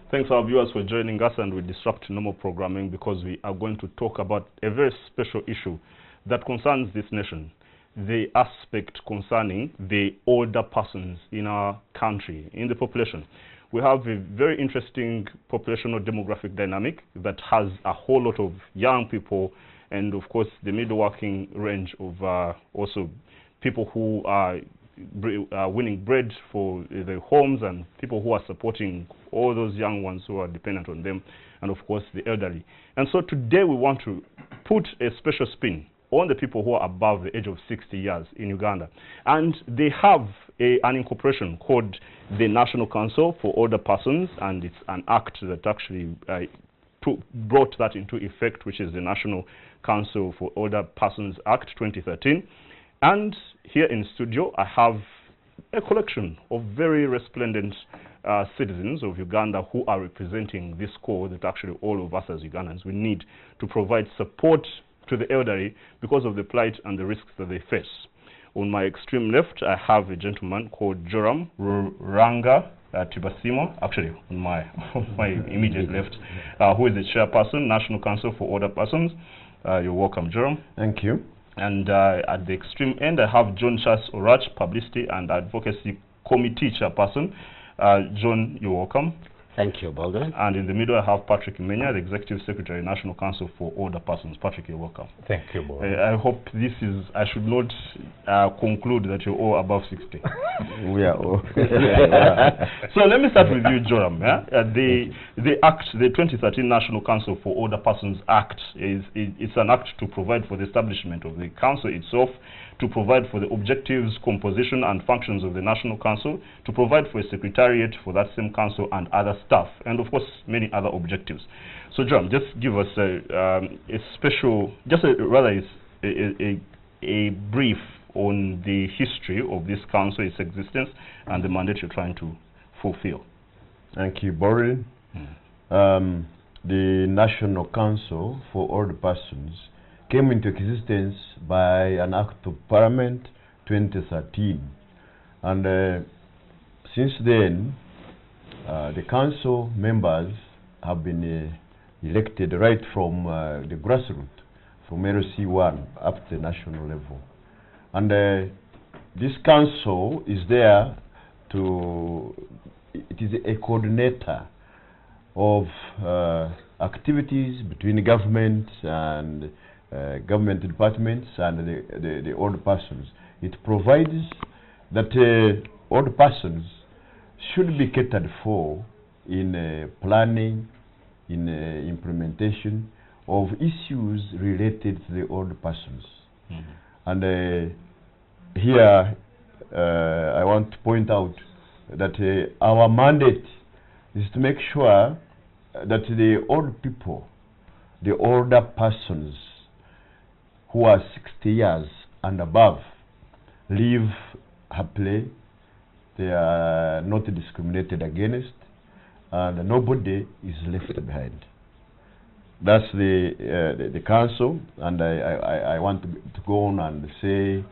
Thanks our viewers for joining us, and we disrupt normal programming because we are going to talk about a very special issue that concerns this nation, the aspect concerning the older persons in our country, in the population. We have a very interesting populational demographic dynamic that has a whole lot of young people and of course the middle working range of also people who are winning bread for their homes and people who are supporting all those young ones who are dependent on them, and of course the elderly. And so today we want to put a special spin on the people who are above the age of 60 years in Uganda. And they have an incorporation called the National Council for Older Persons, and it's an act that actually brought that into effect, which is the National Council for Older Persons Act 2013. And here in studio, I have a collection of very resplendent citizens of Uganda who are representing this cause that actually all of us as Ugandans, we need to provide support to the elderly because of the plight and the risks that they face. On my extreme left, I have a gentleman called Joram Ranga Tibasimo, actually on my immediate left, who is the chairperson, National Council for Older Persons. You're welcome, Joram. Thank you. And at the extreme end, I have John Charles Orach, Publicity and Advocacy Committee Chairperson. John, you're welcome. Thank you, Baldwin. And in the middle, I have Patrick Menya, the Executive Secretary, National Council for Older Persons. Patrick, you're welcome. Thank you, Baldwin. I hope this is, I should not conclude that you're all above 60. We are all. So let me start with you, Joram. Yeah? The Act, the 2013 National Council for Older Persons Act, it's an act to provide for the establishment of the council itself, to provide for the objectives, composition, and functions of the National Council, to provide for a secretariat for that same council and other staff, and of course many other objectives. So John, just give us a special, just a brief on the history of this council, its existence, and the mandate you're trying to fulfill. Thank you, Boris. The National Council for Older Persons came into existence by an Act of Parliament 2013, and since then the council members have been elected right from the grassroots, from LC1 up to the national level. And this council is there to, it is a coordinator of activities between the government and government departments and the older persons. It provides that older persons should be catered for in planning, in implementation of issues related to the older persons. And here I want to point out that our mandate is to make sure that the old people, the older persons who are 60 years and above, live happily, they are not discriminated against, and nobody is left behind. That's the council, and I want to go on and say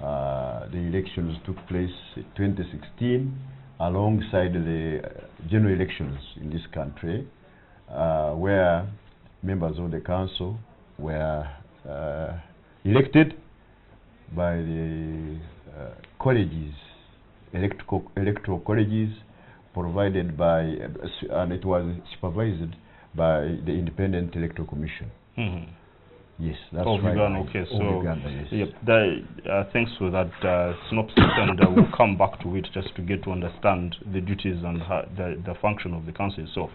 the elections took place in 2016 alongside the general elections in this country, where members of the council were elected by the colleges, electoral colleges provided by, and it was supervised by the Independent Electoral Commission. Yes, that's right. Uganda, okay, so Uganda, yes. Yep, thanks for that synopsis, and we'll come back to it just to get to understand the duties and the function of the council itself.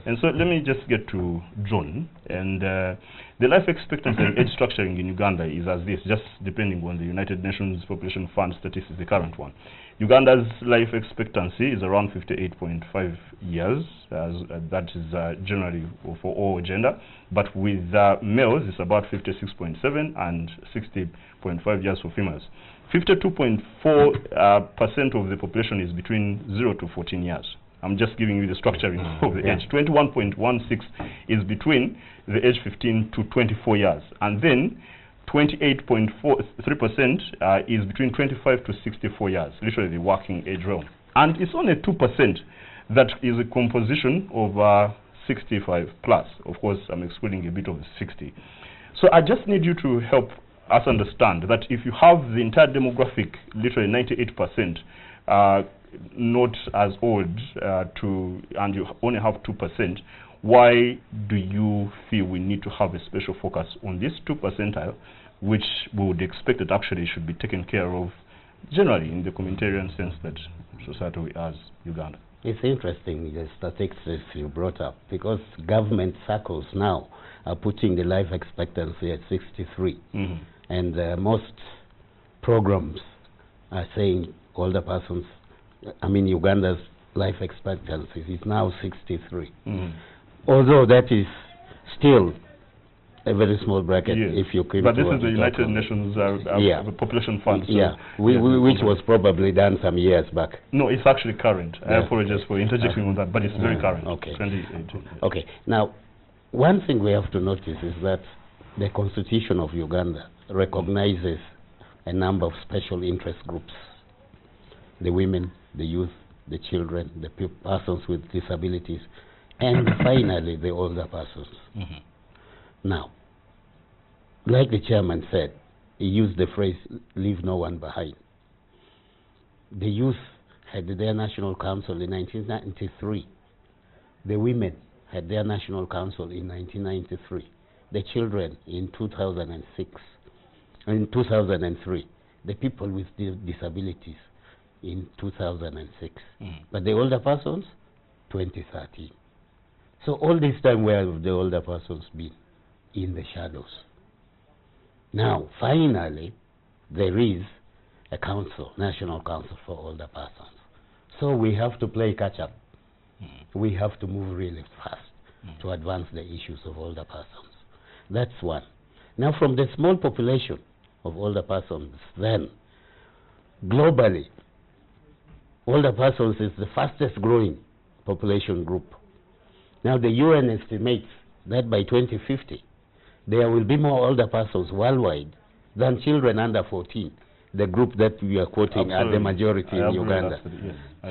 And so let me just get to John. And the life expectancy and age structuring in Uganda is as this, just depending on the United Nations Population Fund statistics, the current one. Uganda's life expectancy is around 58.5 years, that is generally for all gender, but with males it's about 56.7 and 60.5 years for females. 52.4% of the population is between 0 to 14 years. I'm just giving you the structuring of the age. 21.16 is between the age 15 to 24 years, and then 28.43% is between 25 to 64 years, literally the working age realm. And it's only 2% that is a composition of 65 plus. Of course, I'm excluding a bit of 60. So I just need you to help us understand that if you have the entire demographic, literally 98%, not as old and you only have 2%, why do you feel we need to have a special focus on this 2 percentile, which we would expect that actually should be taken care of generally in the communitarian sense that society we as Uganda? It's interesting, the statistics you brought up, because government circles now are putting the life expectancy at 63. And most programs are saying older persons, I mean Uganda's life expectancy is now 63. Although that is still a very small bracket, yes. if you keep. But this is the United Nations Population Fund. So which was probably done some years back. No, it's actually current. I apologize for interjecting on that, but it's very current. Okay. 2018. Okay. Now, one thing we have to notice is that the Constitution of Uganda recognizes a number of special interest groups: the women, the youth, the children, the persons with disabilities, and finally the older persons. Now, like the chairman said, he used the phrase, leave no one behind. The youth had their national council in 1993. The women had their national council in 1993. The children in 2006. In 2003. The people with disabilities in 2006. But the older persons, 2013. So all this time, where have the older persons been? In the shadows. Now, finally, there is a council, National Council for Older Persons. So we have to play catch-up. We have to move really fast to advance the issues of older persons. That's one. Now, from the small population of older persons, then, globally, older persons is the fastest growing population group. Now, the UN estimates that by 2050, there will be more older persons worldwide than children under 14, the group that we are quoting are the majority in Uganda.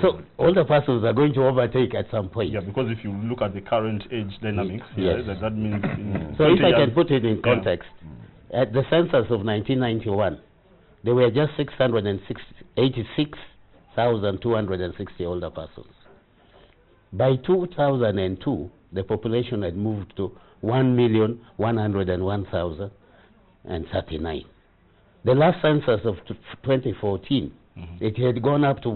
So older persons are going to overtake at some point. Yeah, because if you look at the current age dynamics, that means... So if I can put it in context, at the census of 1991, there were just 686,260 older persons. By 2002, the population had moved to 1,101,039. The last census of 2014, it had gone up to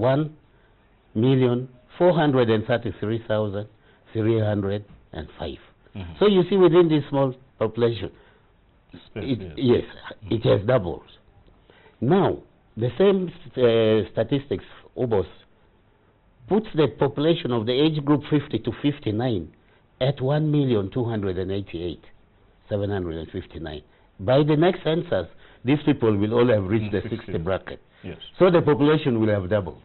1,433,305. So you see, within this small population, it has doubled. Now, the same statistics, OBOS, puts the population of the age group 50 to 59 at 1,288,759. By the next census, these people will all have reached the 60 bracket. So the population will have doubled.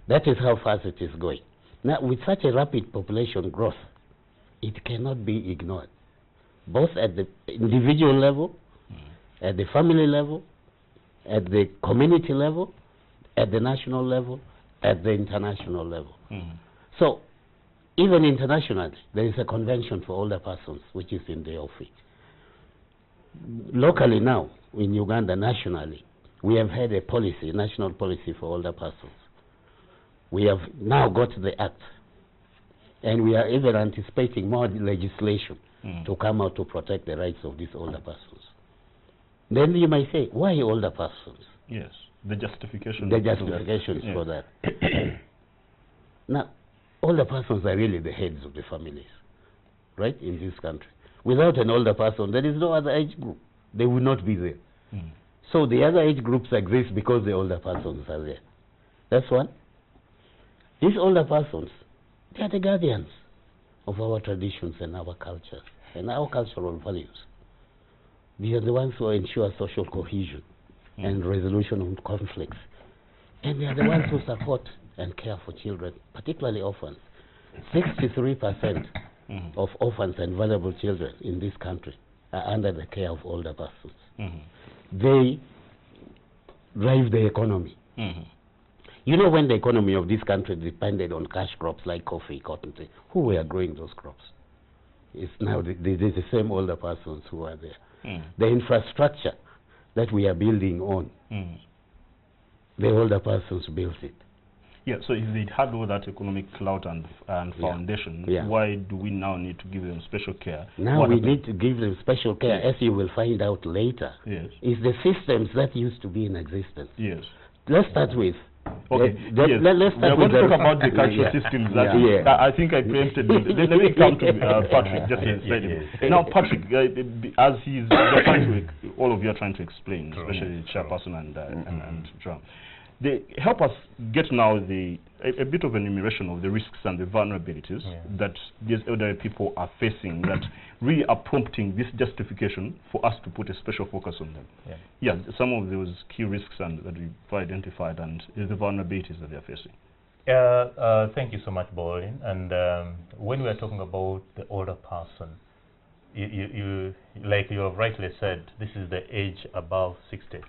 That is how fast it is going. Now, with such a rapid population growth, it cannot be ignored, both at the individual level, at the family level, at the community level, at the national level, at the international level. So, even internationally, there is a convention for older persons, which is in the office. Locally now, in Uganda, nationally, we have had a policy, national policy for older persons. We have now got the act, and we are even anticipating more legislation to come out to protect the rights of these older persons. Then you might say, why older persons? Yes, the justification. The justifications for that. Now, older persons are really the heads of the families, right, in this country. Without an older person, there is no other age group. They would not be there. So the other age groups exist because the older persons are there. That's one. These older persons, they are the guardians of our traditions and our culture and our cultural values. They are the ones who ensure social cohesion and resolution of conflicts. And they are the ones who support and care for children, particularly orphans. 63% of orphans and vulnerable children in this country are under the care of older persons. They drive the economy. You know, when the economy of this country depended on cash crops like coffee, cotton, tea, who were growing those crops? It's now the same older persons who are there. The infrastructure that we are building on, the older persons built it. Yeah, so if they had all that economic clout and foundation, why do we now need to give them special care? Now we need to give them special care, as you will find out later. Yes. Is the systems that used to be in existence. Yes. Let's start with. Okay. Let's start We're going with to talk about the cultural systems. I think I preempted. Let me come to Patrick just a second. Now, Patrick, as all of you are trying to explain, especially Chairperson and John. They help us get now a bit of an enumeration of the risks and the vulnerabilities that these elderly people are facing that really are prompting this justification for us to put a special focus on them. Yeah, some of those key risks that we've identified and the vulnerabilities that they are facing. Thank you so much, Borin. And when we are talking about the older person, like you have rightly said, this is the age above 60.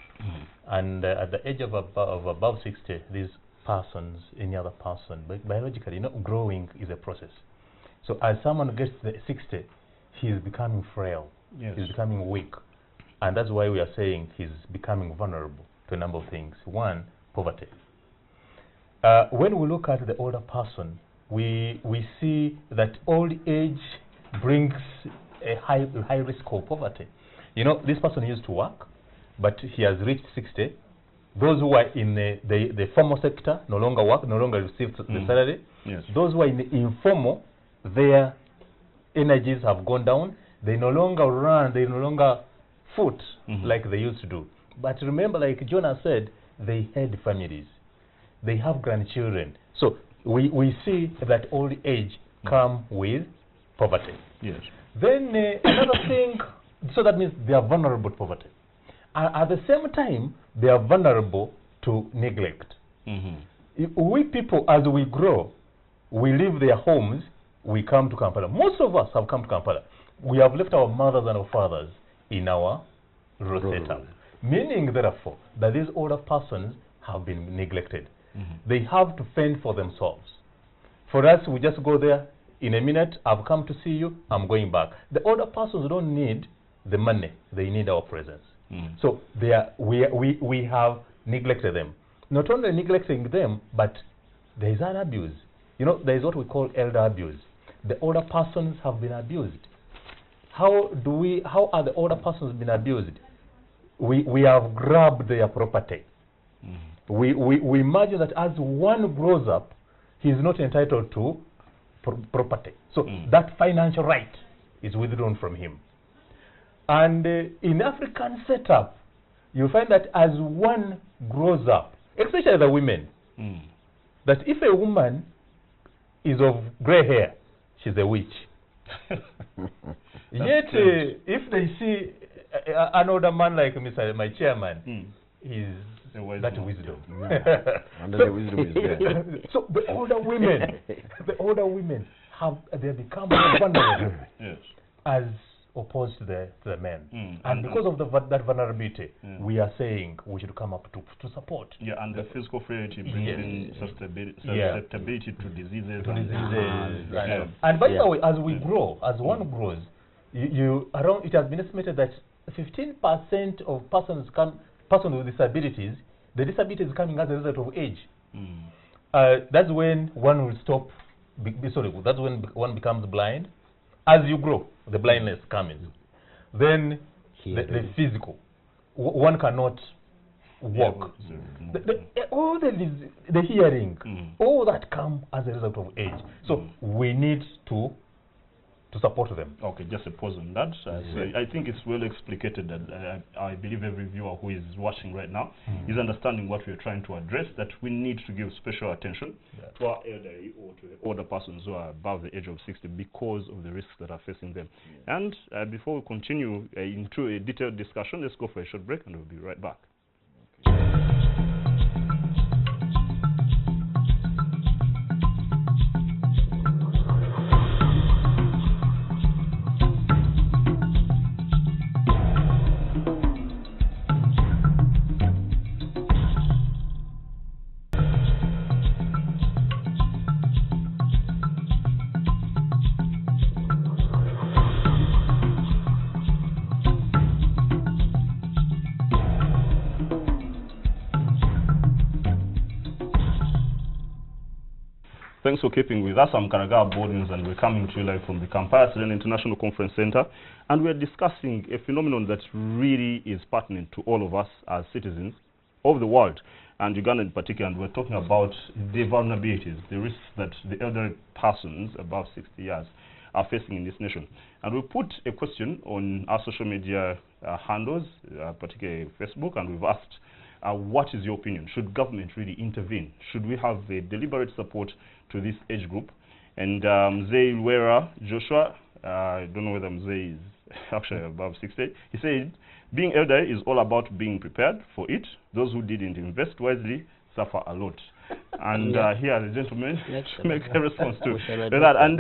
And at the age of above 60, these persons, any other person, biologically, growing is a process. So as someone gets to 60, he is becoming frail, he's becoming weak. And that's why we are saying he's becoming vulnerable to a number of things. One, poverty. When we look at the older person, we see that old age brings a high risk of poverty. This person used to work, but he has reached 60. Those who are in the formal sector no longer work, no longer receive the salary. Those who are in the informal, their energies have gone down. They no longer run, they no longer foot like they used to do. But remember, like Jonah said, they had families. They have grandchildren. So we see that old age come with poverty. Yes. Then another thing, so that means they are vulnerable to poverty. At the same time, they are vulnerable to neglect. We people, as we grow, we leave their homes, we come to Kampala. Most of us have come to Kampala. We have left our mothers and our fathers in our rural setup. Meaning, therefore, that these older persons have been neglected. They have to fend for themselves. For us, we just go there. In a minute, I've come to see you, I'm going back. The older persons don't need the money, they need our presence. So we have neglected them. Not only neglecting them, but there is an abuse. There is what we call elder abuse. The older persons have been abused. How are the older persons been abused? We have grabbed their property. We imagine that as one grows up, he is not entitled to property. So that financial right is withdrawn from him. And in African setup, you find that as one grows up, especially the women, that if a woman is of gray hair, she's a witch. Yet, if they see an older man like my chairman, he's that wisdom. And the wisdom is there. So the older women, they become more vulnerable as opposed to the men. And because of that vulnerability, we are saying we should come up to support. Yeah, and the physical frailty brings in susceptibility to diseases. And by the way, as we grow, as one grows, it has been estimated that 15% of persons with disabilities, the disability is coming as a result of age. That's when one will stop. That's when one becomes blind. As you grow, the blindness comes. Then the physical, one cannot walk. All the hearing, all that come as a result of age. So we need to support them. Okay, just a pause on that. So I think it's well explicated that I believe every viewer who is watching right now is understanding what we are trying to address, that we need to give special attention to our elderly or to the older persons who are above the age of 60 because of the risks that are facing them. And before we continue into a detailed discussion, let's go for a short break and we'll be right back. Thanks for keeping with us. I'm Karaga Bordens, and we're coming to you live from the Kampala Student International Conference Center. And we're discussing a phenomenon that really is pertinent to all of us as citizens of the world, and Uganda in particular. And we're talking about the vulnerabilities, the risks that the elderly persons above 60 years are facing in this nation. And we put a question on our social media handles, particularly Facebook, and we've asked, what is your opinion? Should government really intervene? Should we have a deliberate support to this age group? And Mzee Wera Joshua, I don't know whether Mzee is actually above 60, he said, being elder is all about being prepared for it. Those who didn't invest wisely suffer a lot. And here the gentleman makes a response to that. And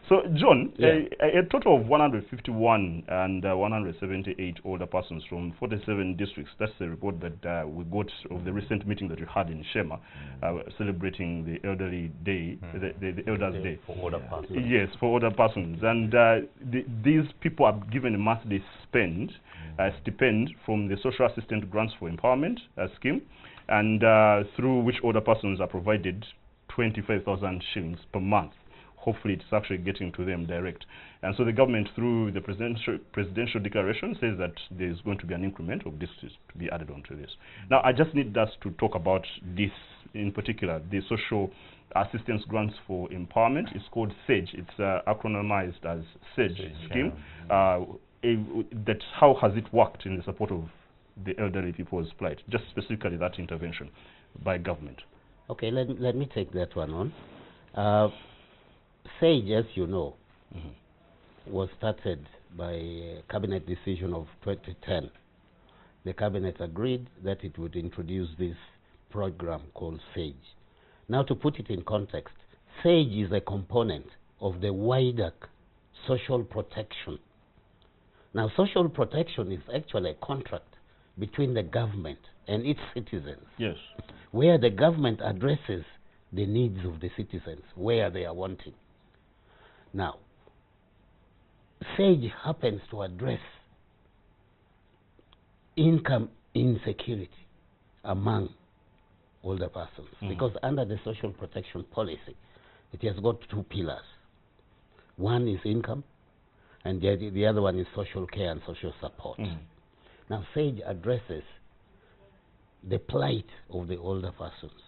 so, John, a total of 151 and 178 older persons from 47 districts. That's the report that we got of the recent meeting that we had in Shema, celebrating the Elderly Day, the Elders' Day. For older persons. Yes, for older persons. And these people are given a monthly stipend from the Social Assistance Grants for Empowerment scheme, and through which older persons are provided 25,000 shillings per month. Hopefully it's actually getting to them direct. And so the government, through the presidential declaration, says that there's going to be an increment of this to be added onto this. Now, I just need us to talk about this in particular, the Social Assistance Grants for Empowerment. It's called SAGE. It's acronymized as SAGE scheme. That how has it worked in the support of the elderly people's plight, just specifically that intervention by government? Okay, let me take that one on. SAGE, as you know, was started by a cabinet decision of 2010. The cabinet agreed that it would introduce this program called SAGE. Now, to put it in context, SAGE is a component of the wider social protection. Now, social protection is actually a contract between the government and its citizens. Yes. Where the government addresses the needs of the citizens, where they are wanting. Now, SAGE happens to address income insecurity among older persons, because under the social protection policy, it has got two pillars. One is income, and the other one is social care and social support. Now, SAGE addresses the plight of the older persons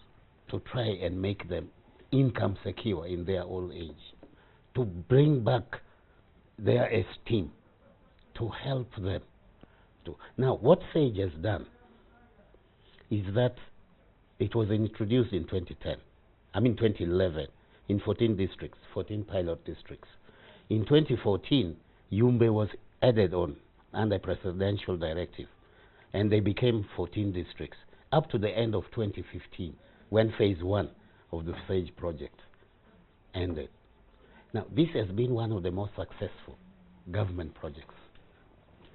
to try and make them income secure in their old age, to bring back their esteem, to help them. Now, what SAGE has done is that it was introduced in 2011, in 14 districts, 14 pilot districts. In 2014, Yumbe was added on under presidential directive, and they became 14 districts up to the end of 2015, when phase 1 of the SAGE project ended. Now, this has been one of the most successful government projects.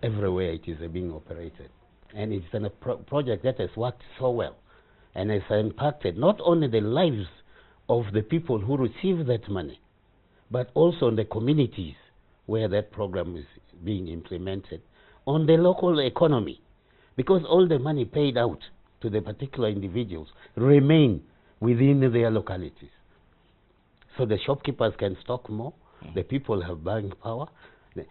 Everywhere it is being operated, and it's a project that has worked so well, and has impacted not only the lives of the people who receive that money, but also in the communities where that program is being implemented, on the local economy, because all the money paid out to the particular individuals remain within their localities. So the shopkeepers can stock more, the people have buying power,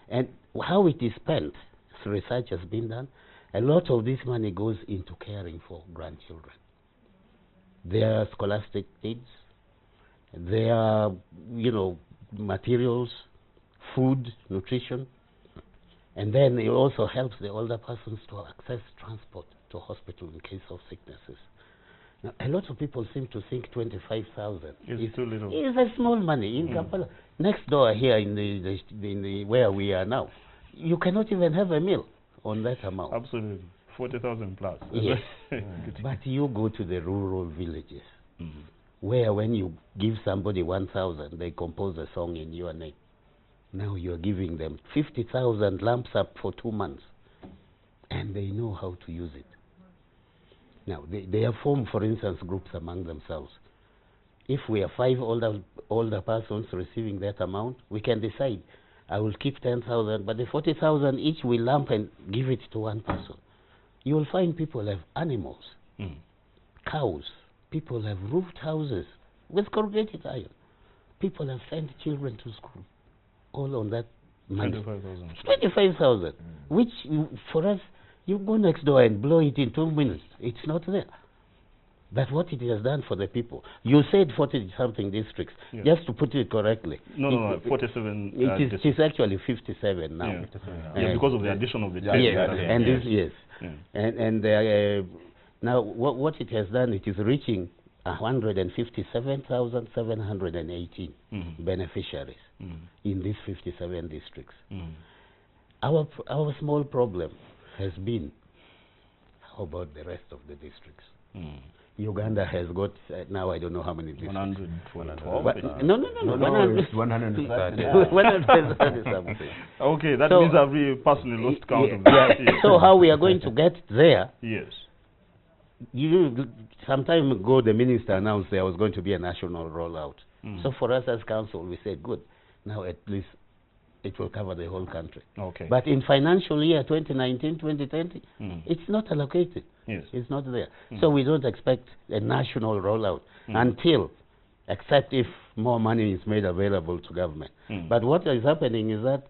and how it is spent, so research has been done, a lot of this money goes into caring for grandchildren. Their scholastic needs, their, materials, food, nutrition, and then it also helps the older persons to access transport to hospital in case of sicknesses. Now, a lot of people seem to think 25,000 is too little. Is a small money in Kampala. Next door here in the where we are now, you cannot even have a meal on that amount. Absolutely, 40,000 plus. Yes, but you go to the rural villages, where when you give somebody 1,000, they compose a song in your name. Now you're giving them 50,000 lumps up for 2 months, and they know how to use it. Now, they have formed, for instance, groups among themselves. If we are 5 older persons receiving that amount, we can decide, I will keep 10,000, but the 40,000 each we lump and give it to one person. You will find people have animals, cows. People have roofed houses with corrugated iron. people have sent children to school, all on that money. 25,000. 25,000, which for us, you go next door and blow it in 2 minutes. It's not there. That's what it has done for the people. You said 40-something districts. Yeah. Just to put it correctly. No, 47. It is actually 57 now. Yeah, because of the addition of the Yes. And now what it has done, it is reaching 157,718 beneficiaries in these 57 districts. Our small problem has been, how about the rest of the districts? Uganda has got, now I don't know how many districts. 112. No, It's 130. 130 something. Okay, that So, means I've really personally lost count of that. Yes. So how we are going to get there? Yes. Some time ago, the minister announced there was going to be a national rollout. So for us as council, we said, good, now at least it will cover the whole country. Okay. But in financial year 2019-2020, it's not allocated. Yes. It's not there. So we don't expect a national rollout until, except if more money is made available to government. But what is happening is that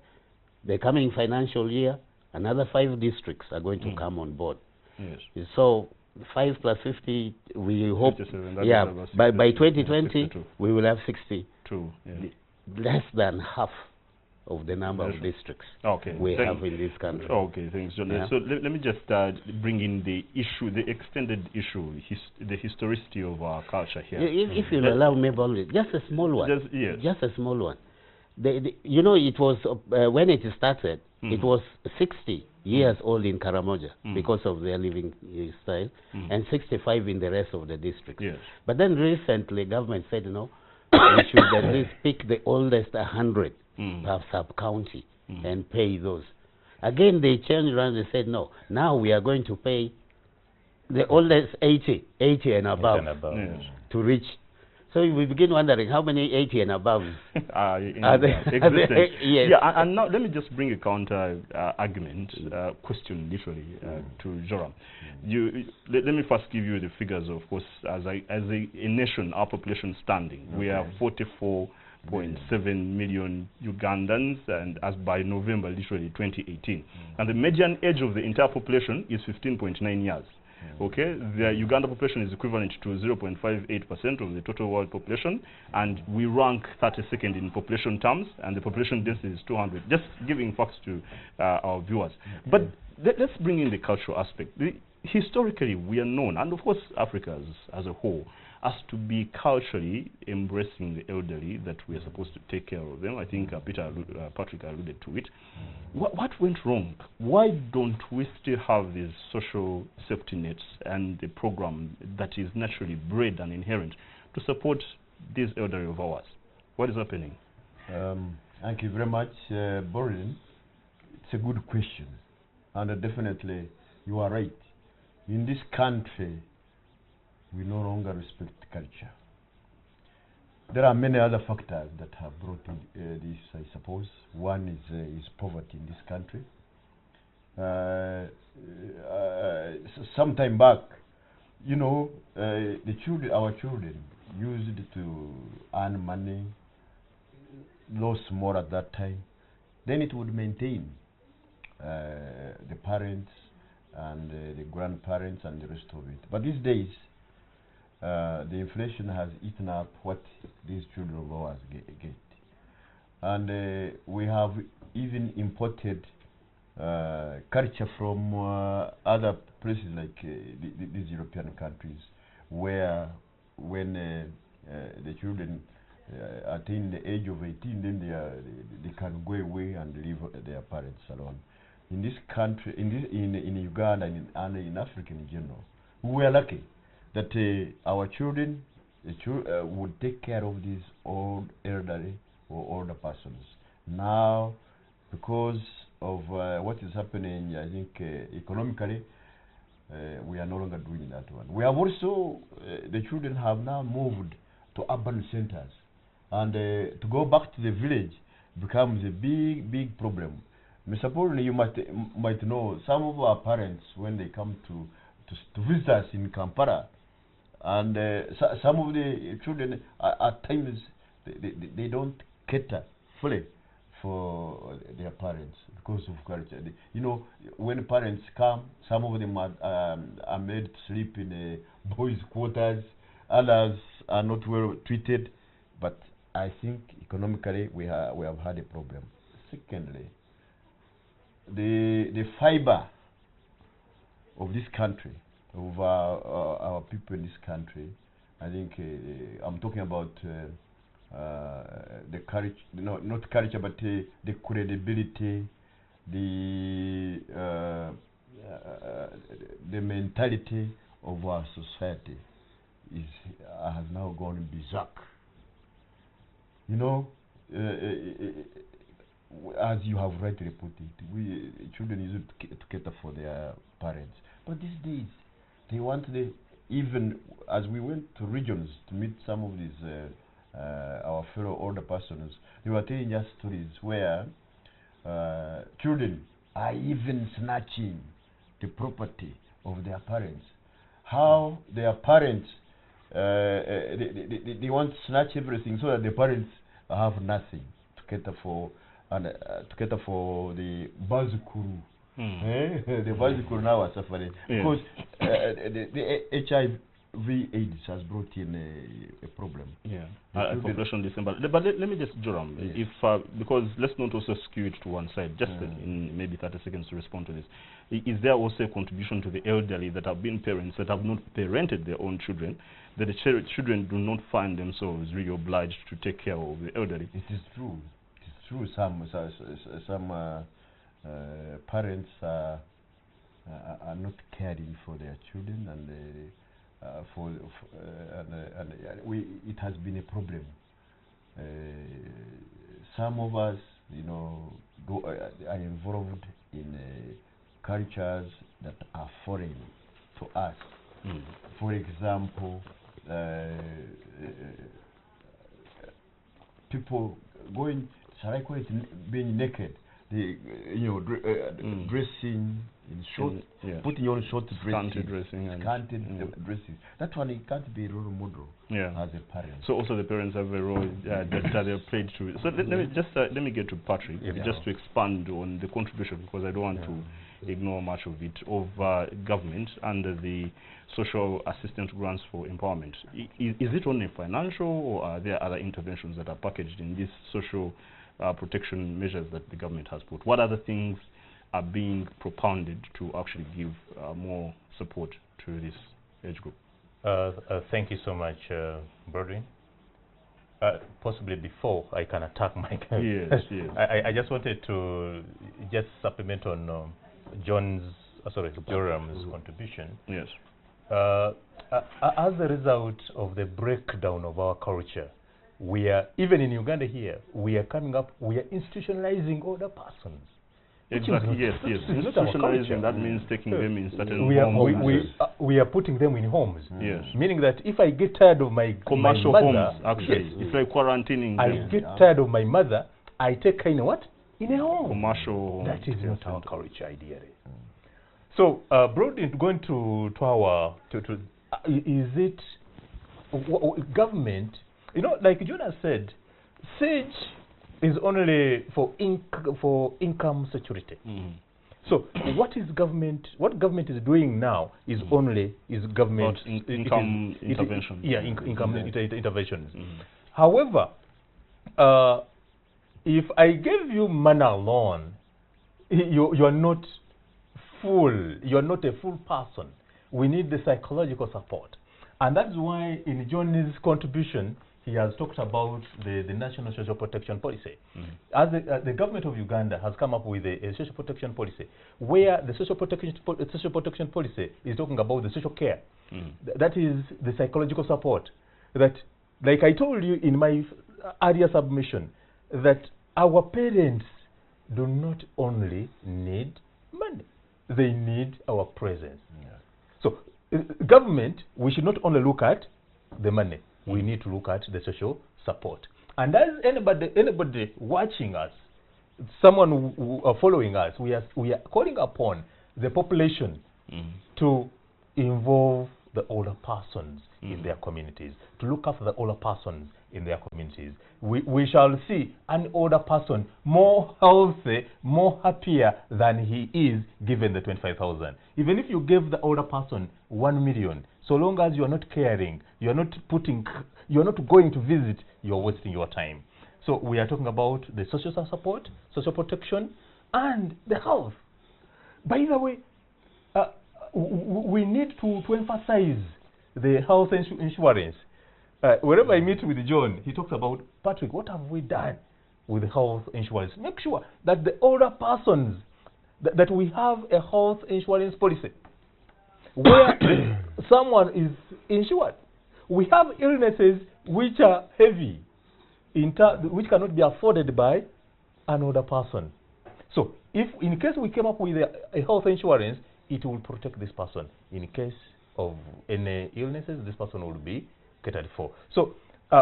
the coming financial year, another 5 districts are going to come on board. Yes. So 5 plus 50, we hope, 57, by 2020, we will have 62, less than half of the number of districts we have in this country. Okay, thanks, John. Yeah. So let me just bring in the issue, the extended issue, the historicity of our culture here. If you'll allow me, just a small one. Just a small one. You know, it was, when it started, it was 60 years old in Karamoja because of their living style, and 65 in the rest of the districts. Yes. But then recently, government said, no, we should at least pick the oldest 100 per sub-county and pay those. Again, they changed around and said, no, now we are going to pay the oldest 80 and above, to reach. So we begin wondering how many 80 and above are there? Yes. Yeah, and now let me just bring a counter argument, question literally, to Joram. Let me first give you the figures. Of course, as a nation, our population standing, we are 44.7 million Ugandans, and as by November, literally 2018. And the median age of the entire population is 15.9 years. Okay, the Uganda population is equivalent to 0.58% of the total world population, and we rank 32nd in population terms, and the population density is 200. Just giving facts to our viewers. But let's bring in the cultural aspect. Historically, we are known, and of course Africa as a whole, as to be culturally embracing the elderly, that we are supposed to take care of them. I think Patrick alluded to it. What went wrong? Why don't we still have these social safety nets and the program that is naturally bred and inherent to support these elderly of ours? What is happening? Thank you very much, Borin. It's a good question, and definitely you are right. In this country, we no longer respect culture. There are many other factors that have brought in, this, I suppose. One is poverty in this country. Some time back, you know, our children used to earn money, lost more at that time. Then it would maintain the parents and the grandparents and the rest of it. But these days, the inflation has eaten up what these children of ours get. And we have even imported culture from other places like these European countries, where when the children attain the age of 18, then they can go away and leave their parents alone. In this country, in Uganda and in Africa in general, we are lucky that our children would take care of these old elderly or older persons. Now, because of what is happening, I think economically, we are no longer doing that one. We have also, the children have now moved to urban centers, and to go back to the village becomes a big problem. Mr. Paul, you might know some of our parents, when they come to visit us in Kampala, and some of the children at times they don't cater fully for their parents because of culture. You know, when parents come, some of them are made to sleep in boys' quarters, others are not well treated, but I think economically we have had a problem. Secondly, the fiber of this country, of our people in this country, I think I'm talking about the culture, no, not culture, but the credibility, the mentality of our society has now gone berserk. You know, as you have rightly put it, children used to cater for their parents, but these days they want even as we went to regions to meet some of these our fellow older persons, they were telling us stories where children are even snatching the property of their parents. How their parents they want to snatch everything so that the parents have nothing to cater for, and to cater for the bazukuru. The bazukuru now are suffering because the HIV/AIDS has brought in a problem. Population December. But let me just, Joram, if because let's not also skew it to one side. Just in maybe 30 seconds to respond to this. Is there also a contribution to the elderly that have been parents that have not parented their own children, that the children do not find themselves really obliged to take care of the elderly? It is true. It is true. Some parents are not caring for their children, and it has been a problem. Some of us, you know, are involved in cultures that are foreign to us. For example, people going, shall I call it, being naked, dressing in short, putting on short dressing, scanted dressing. That one, it can't be a role model as a parent. So also the parents have a role that they're played to. So let me get to Patrick just to expand on the contribution, because I don't want to ignore much of it, of government under the social assistance grants for empowerment. Is it only financial, or are there other interventions that are packaged in these social protection measures that the government has put? What other things are being propounded to actually give more support to this age group? Thank you so much, Brodwin. Possibly before I can attack Mike. Yes. I just wanted to just supplement on Joram's contribution. Yes. As a result of the breakdown of our culture, we are, even in Uganda here, we are institutionalizing older persons. Exactly, yes. Institutionalizing, that means taking them in certain homes. We are putting them in homes. Yes. Meaning that if I get tired of my commercial mother, homes, actually. It's like quarantining them. I get tired of my mother, I take her in what? In a home. Commercial. That is not our culture, ideally. So, broadly going to our, is it government, you know, like Jonas said, SAGE is only for income security. So what government is doing now is government income interventions. Income interventions. However, if I give you money alone, you are not full. You are not a full person. We need the psychological support, and that's why in John's contribution, he has talked about the National Social Protection Policy. As the government of Uganda has come up with a social protection policy, where the social protection policy is talking about the social care. That is the psychological support. That, like I told you in my earlier submission, that our parents do not only need money, they need our presence. So, government, we should not only look at the money. We need to look at the social support. And as anybody watching us, someone who are following us, we are calling upon the population to involve the older persons in their communities, to look after the older persons in their communities. We shall see an older person more healthy, more happier than he is given the 25,000. Even if you give the older person 1 million, so long as you are not caring, you are not going to visit, you are wasting your time. So we are talking about the social support, social protection, and the health. By the way, we need to emphasize the health insurance. Wherever I meet with John, he talks about, Patrick, what have we done with health insurance? Make sure that the older persons, that we have a health insurance policy where someone is insured. We have illnesses which are heavy, which cannot be afforded by an older person. So if in case we came up with a health insurance, it will protect this person. In case of any illnesses, this person will be catered for. So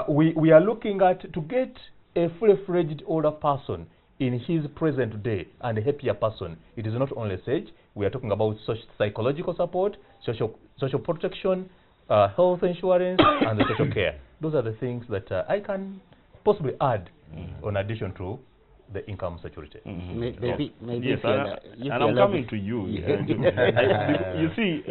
we are looking at to get a fully-fledged older person in his present day and a happier person. It is not only SAGE. We are talking about psychological support, social protection, health insurance, and the social care. Those are the things that I can possibly add in addition to the income security. Maybe yes, and I'm coming to you. You see,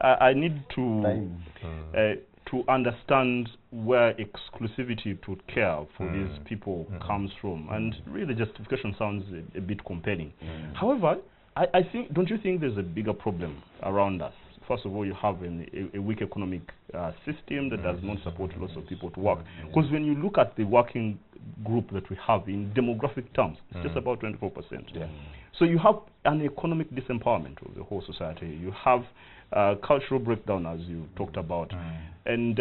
I need to understand where exclusivity to care for these people comes from, and really justification sounds a bit compelling. However, I think, don't you think there's a bigger problem around us? First of all, you have a weak economic system that does not support lots of people to work. Because when you look at the working group that we have in demographic terms, it's just about 24%. Yeah. So you have an economic disempowerment of the whole society. You have cultural breakdown, as you talked about. And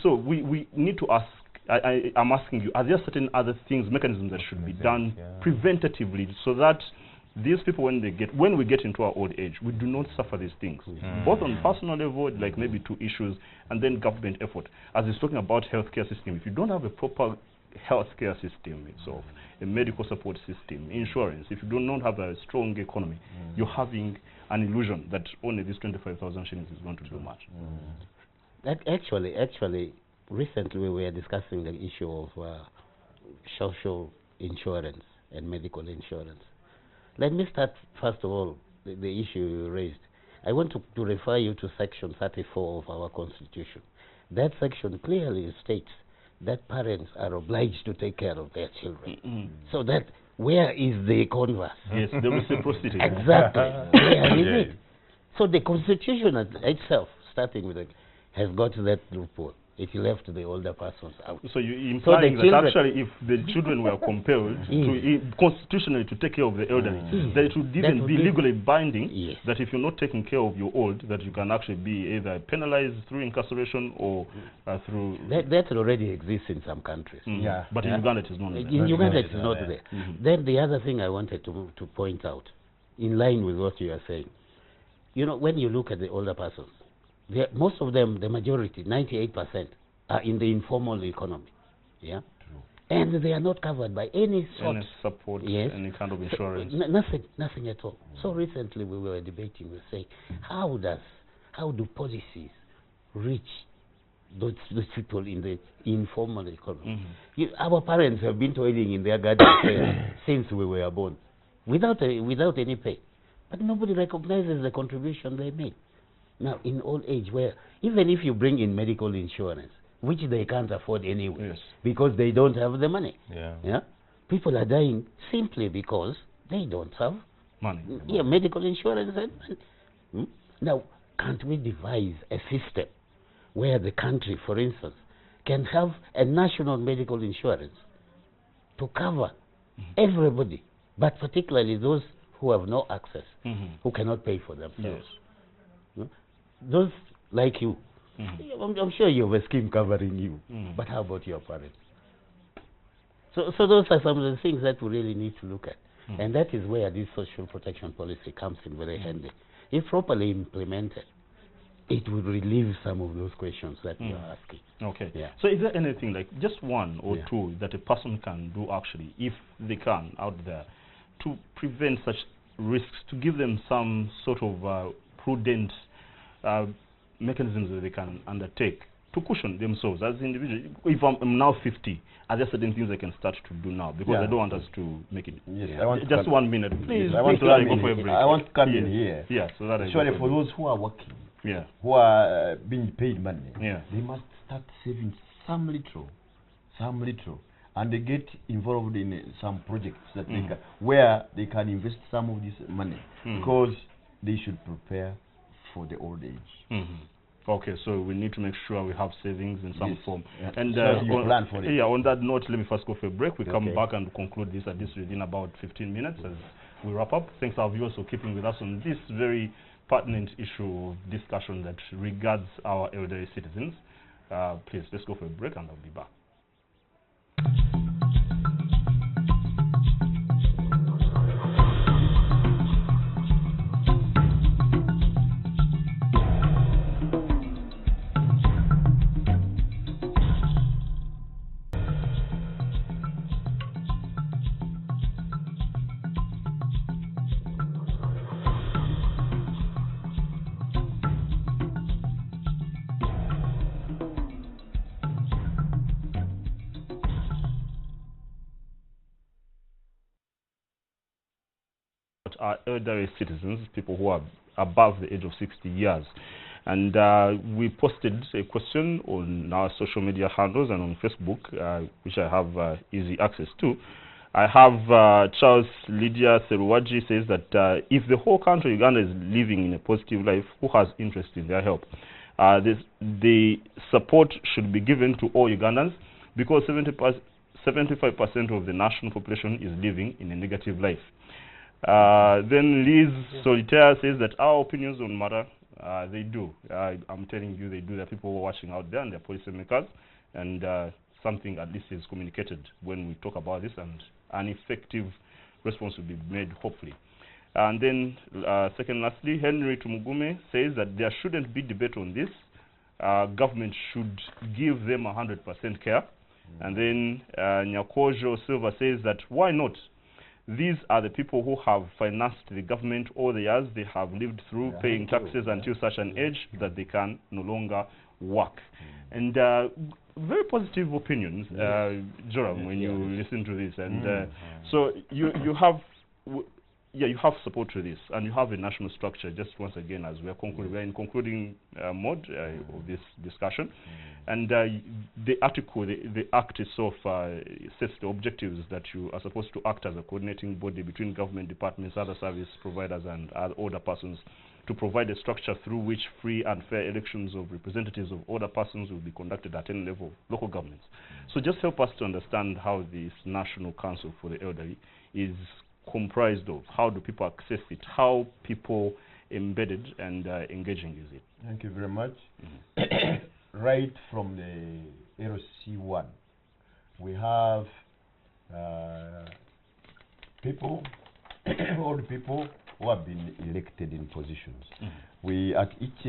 so we need to ask, I'm asking you, are there certain other things, mechanisms that should be done preventatively so that these people, when we get into our old age, we do not suffer these things, both on personal level, like maybe 2 issues, and then government effort. As he's talking about healthcare system, if you don't have a proper healthcare system itself, a medical support system, insurance, if you do not have a strong economy, you're having an illusion that only this 25,000 shillings is going to do much. Actually, recently we were discussing the issue of social insurance and medical insurance. Let me start, first of all, the issue you raised. I want to refer you to Section 34 of our Constitution. That section clearly states that parents are obliged to take care of their children. So that, where is the converse? Yes, the reciprocity. Exactly. Where is it? So the Constitution itself, starting with it, has got that loophole. It left the older persons out. So you're implying that actually if the children were compelled constitutionally to take care of the elderly, that it would even be legally binding, that if you're not taking care of your old, that you can actually be either penalized through incarceration or through... That already exists in some countries. But in Uganda it is not there. In Uganda it is not there. Then the other thing I wanted to point out, in line with what you are saying, you know, when you look at the older persons, most of them, the majority, 98%, are in the informal economy. Yeah? And they are not covered by any sort of support, any kind of insurance. Nothing at all. So recently we were debating, we say, how do policies reach those people in the informal economy? Our parents have been toiling in their garden since we were born, without any pay. But nobody recognizes the contribution they made. Now, in old age, where even if you bring in medical insurance, which they can't afford anyway, because they don't have the money, people are dying simply because they don't have money. Medical insurance. Now, can't we devise a system where the country, for instance, can have a national medical insurance to cover everybody, but particularly those who have no access, who cannot pay for themselves? Those like you, I'm sure you have a scheme covering you, but how about your parents? So those are some of the things that we really need to look at, and that is where this social protection policy comes in very handy. If properly implemented, it will relieve some of those questions that you are asking. Okay. So is there anything, like just one or two, that a person can do actually, if they can, out there, to prevent such risks, to give them some sort of prudent mechanisms that they can undertake to cushion themselves as individuals? If I'm now 50, are there certain things I can start to do now? Because I don't want us to make it. Yes, I want just 1 minute, please. Yes, I want to so come go in for a here. break. I want to come in here. Yeah, so that I Surely go for a break. those who are working, Yeah. who are being paid money, Yeah. they must start saving some little, and they get involved in some projects that they can, where they can invest some of this money, because they should prepare for the old age. Okay, so we need to make sure we have savings in some form. And so you plan for it. Yeah, on that note, let me first go for a break. We come Okay. back and conclude this at this within about 15 minutes as we wrap up. Thanks our viewers for keeping with us on this very pertinent issue of discussion that regards our elderly citizens. Please, let's go for a break and I'll be back. Are elderly citizens, people who are above the age of 60 years. And we posted a question on our social media handles and on Facebook, which I have easy access to. I have Charles Lydia Seruwaji says that if the whole country, Uganda, is living in a positive life, who has interest in their help? The support should be given to all Ugandans, because 75% of the national population is living in a negative life. Then Liz Solitaire says that our opinions on matter, they do. I'm telling you, they do. There are people who are watching out there and they're policymakers, and something at least is communicated when we talk about this, and an effective response will be made, hopefully. And then, lastly, Henry Tumugume says that there shouldn't be debate on this. Government should give them 100% care. And then Nyakojo Silva says that why not? These are the people who have financed the government all the years. They have lived through paying taxes until such an age that they can no longer work. And very positive opinions, Joram, when you listen to this. And so you have you have support to this, and you have a national structure. Just once again, as we're in concluding mode of this discussion, and the article, the act itself sets the objectives that you are supposed to act as a coordinating body between government departments, other service providers, and other persons, to provide a structure through which free and fair elections of representatives of other persons will be conducted at any level of local governments. So just help us to understand how this National Council for the Elderly is comprised of. How do people access it? How people embedded and engaging use it? Thank you very much. Right from the LC1, we have people, old people who have been elected in positions. We, at each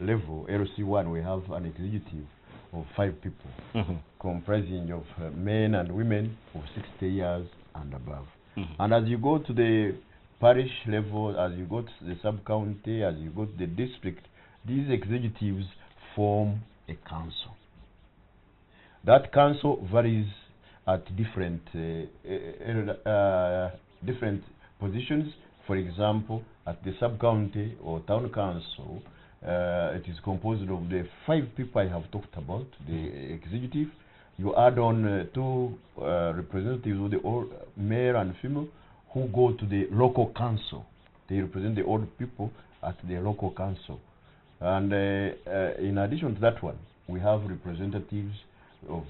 level, LC1, we have an executive of 5 people, comprising of men and women of 60 years and above. And as you go to the parish level, as you go to the sub-county, as you go to the district, these executives form a council. That council varies at different different positions. For example, at the sub-county or town council, it is composed of the 5 people I have talked about, the executive. You add on 2 representatives of the mayor and female who go to the local council. They represent the old people at the local council. And in addition to that one, we have representatives of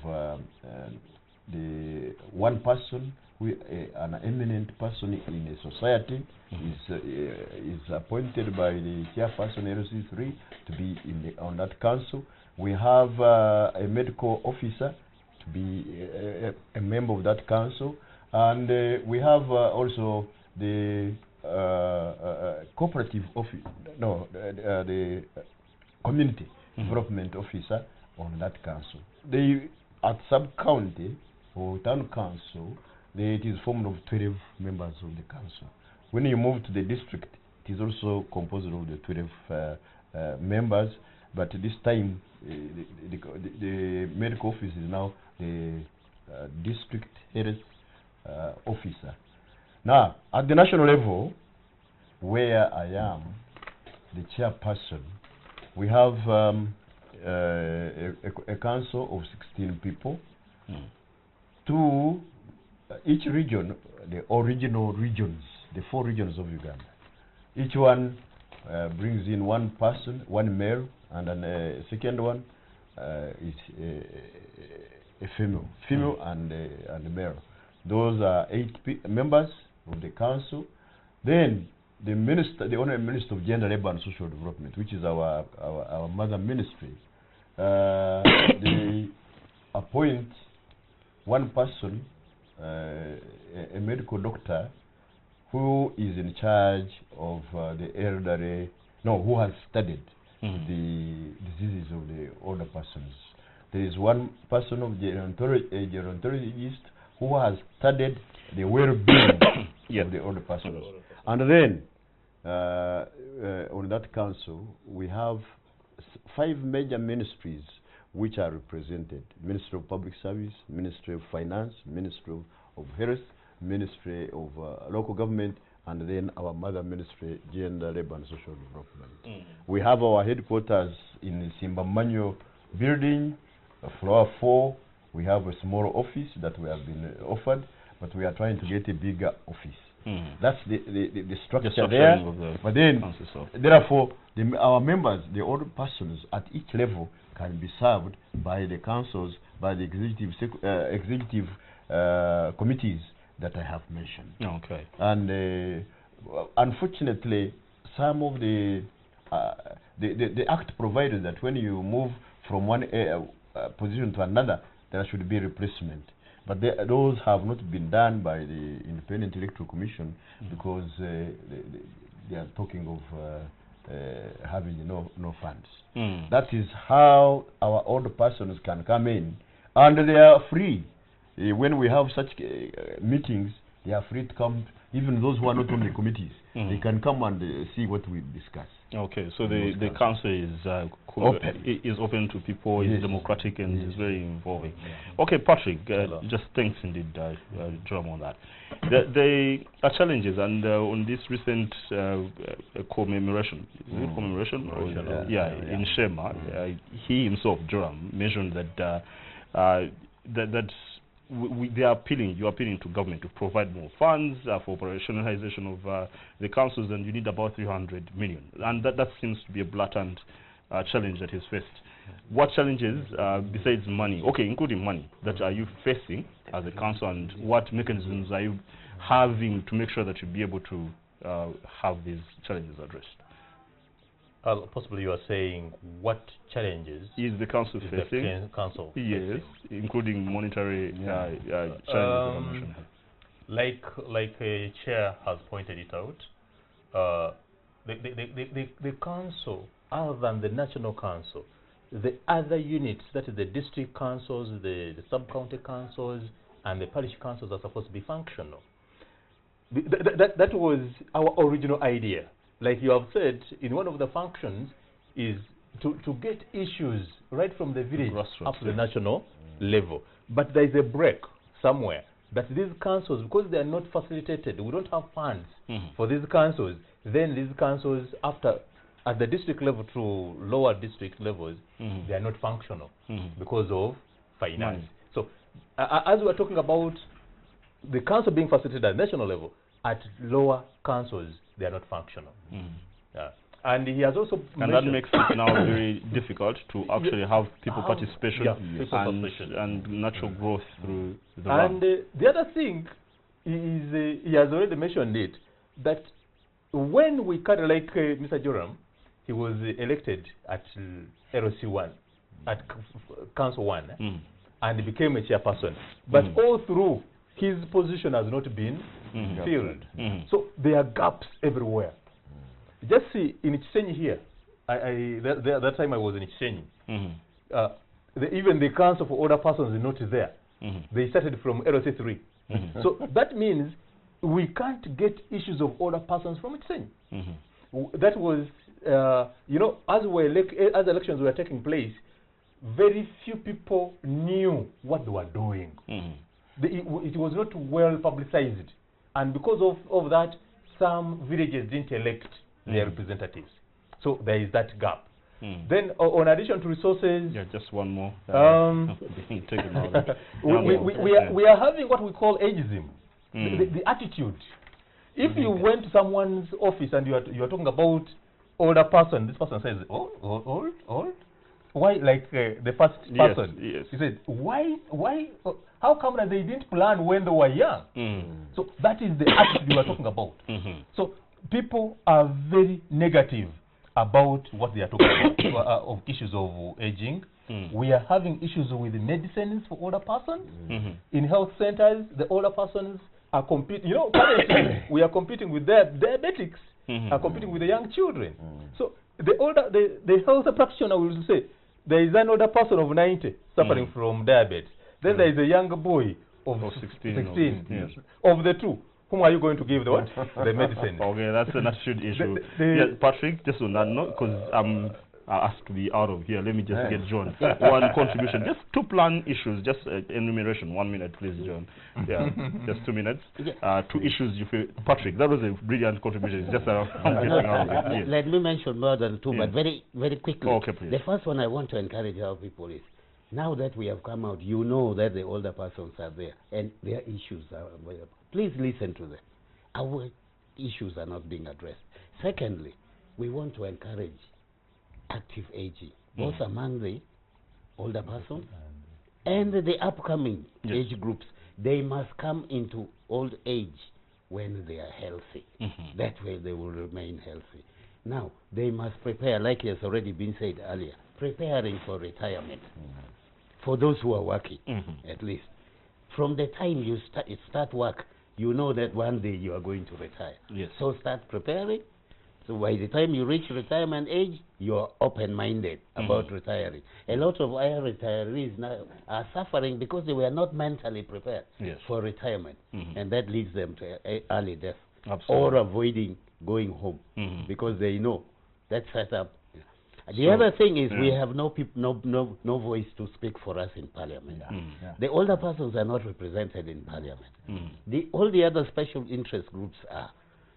the one person, an eminent person in a society, is appointed by the chairperson LC3 to be on that council. We have a medical officer to be a member of that council, and we have also the cooperative office, the community development officer on that council. At sub-county or town council, it is formed of 12 members of the council. When you move to the district, it is also composed of the 12 members, but this time the medical office is now the district health officer. Now, at the national level, where I am the chairperson, we have a council of 16 people. To each region, the original regions, the 4 regions of Uganda, each one brings in one person, one male, and then a second one is a female and a male. Those are 8 members of the council. Then the minister, the Honorable Minister of Gender, Labour and Social Development, which is our mother ministry, they appoint one person, a medical doctor, who is in charge of the elderly, who has studied the diseases of the older persons. There is one person of a gerontologist who has studied the well-being of the older persons. And then, on that council, we have 5 major ministries which are represented: Ministry of Public Service, Ministry of Finance, Ministry of Health, Ministry of Local Government, and then our mother ministry, Gender, Labour and Social Development. We have our headquarters in Simbamanyo building, floor 4. We have a small office that we have been offered, but we are trying to get a bigger office. That's the structure there. But then, therefore, our members, the older persons at each level, can be served by the councils, by the executive committees that I have mentioned. Okay. And unfortunately, some of the act provided that when you move from one position to another, there should be replacement. But those have not been done by the Independent Electoral Commission because they are talking of having no funds. That is how our older persons can come in, and they are free. When we have such meetings, they are free to come. Even those who are not on the committees, they can come and see what we discuss. Okay, so the council is open to people, is democratic, and is very involving. Okay, Patrick, just thanks indeed, Joram, on that. There are challenges, and on this recent commemoration, in Shema, he himself, Joram, mentioned that you're appealing to government to provide more funds for operationalization of the councils, and you need about 300 million. And that seems to be a blatant challenge that is faced. What challenges, besides money, including money, that are you facing as a council, and what mechanisms are you having to make sure that you'll be able to have these challenges addressed? Possibly you are saying what challenges is the council facing? The council yes, facing? Including monetary challenges. Like a chair has pointed it out, the council, other than the national council, the other units, that is the district councils, the sub-county councils, and the parish councils, are supposed to be functional. That was our original idea. Like you have said, in one of the functions is to get issues right from the village up to the national level. But there is a break somewhere that these councils, because they are not facilitated, we don't have funds for these councils, then these councils, at the district level to lower district levels, they are not functional because of finance. So as we are talking about the council being facilitated at national level, at lower councils, they are not functional. And he has also and that makes it now very difficult to actually have people participation and natural growth through the And the other thing is, he has already mentioned it, that when we kind of like Mr. Joram, he was elected at LOC 1, at Council 1, and he became a chairperson. But all through, his position has not been filled. So there are gaps everywhere. Just see, in Chisenyi here, that time I was in Chisenyi, even the Council for Older Persons is not there. They started from LOC 3. So that means we can't get issues of older persons from Chisenyi. That was you know, as elections were taking place, very few people knew what they were doing. It was not well publicized, and because of that, some villages didn't elect their representatives. So there is that gap. Then, on addition to resources, yeah, just one more. we are having what we call ageism, the attitude. If you went to someone's office and you are talking about older person, this person says, "Oh, old." Why, like the first person? Yes. He said, "Why? How come that they didn't plan when they were young?" So that is the attitude you are talking about. So people are very negative about what they are talking about of issues of aging. We are having issues with medicines for older persons. In health centers, the older persons are competing. You know, currently we are competing with diabetics, are competing with the young children. So the health practitioner will say, there is an older person of 90 suffering from diabetes. Then there is a younger boy of 16. Yes. Of the two, whom are you going to give the what? The medicine. Okay, that's an attitude issue. Yes, Patrick, just on that note, because I'm asked to be out of here, let me just get John one contribution. Just two plan issues, just enumeration. 1 minute, please, John. Yeah, just 2 minutes. Two issues you feel. Patrick, that was a brilliant contribution. It's just let me mention more than two, but very, very quickly. Okay, please. The first one I want to encourage our people is, now that we have come out, you know that the older persons are there and their issues are available. Please listen to them. Our issues are not being addressed. Secondly, we want to encourage active aging, both among the older persons and the upcoming age groups. They must come into old age when they are healthy. That way they will remain healthy. Now, they must prepare, like has already been said earlier, preparing for retirement. For those who are working, at least. From the time you start work, you know that one day you are going to retire. Yes. So start preparing. So by the time you reach retirement age, you are open-minded about retiring. A lot of our retirees now are suffering because they were not mentally prepared for retirement. And that leads them to early death. Or avoiding going home because they know that setup. The other thing is we have no voice to speak for us in Parliament. The older persons are not represented in Parliament. All the other special interest groups are.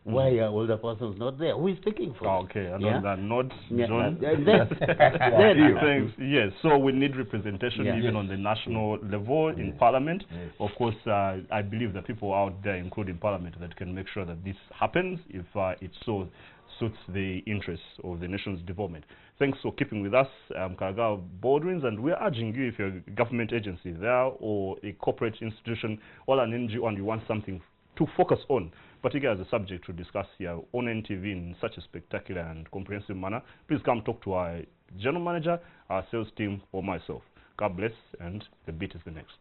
Why are older persons not there? Who is speaking for them? Okay, and on that note, John. Thanks. Yes, so we need representation even on the national level in Parliament. Of course, I believe that people out there, including Parliament, that can make sure that this happens if it so suits the interests of the nation's development. Thanks for keeping with us. I'm Karaga Baldwins, and we're urging you, if you're a government agency there or a corporate institution or an NGO and you want something to focus on, particularly as a subject to discuss here on NTV in such a spectacular and comprehensive manner, please come talk to our general manager, our sales team, or myself. God bless, and the beat is the next.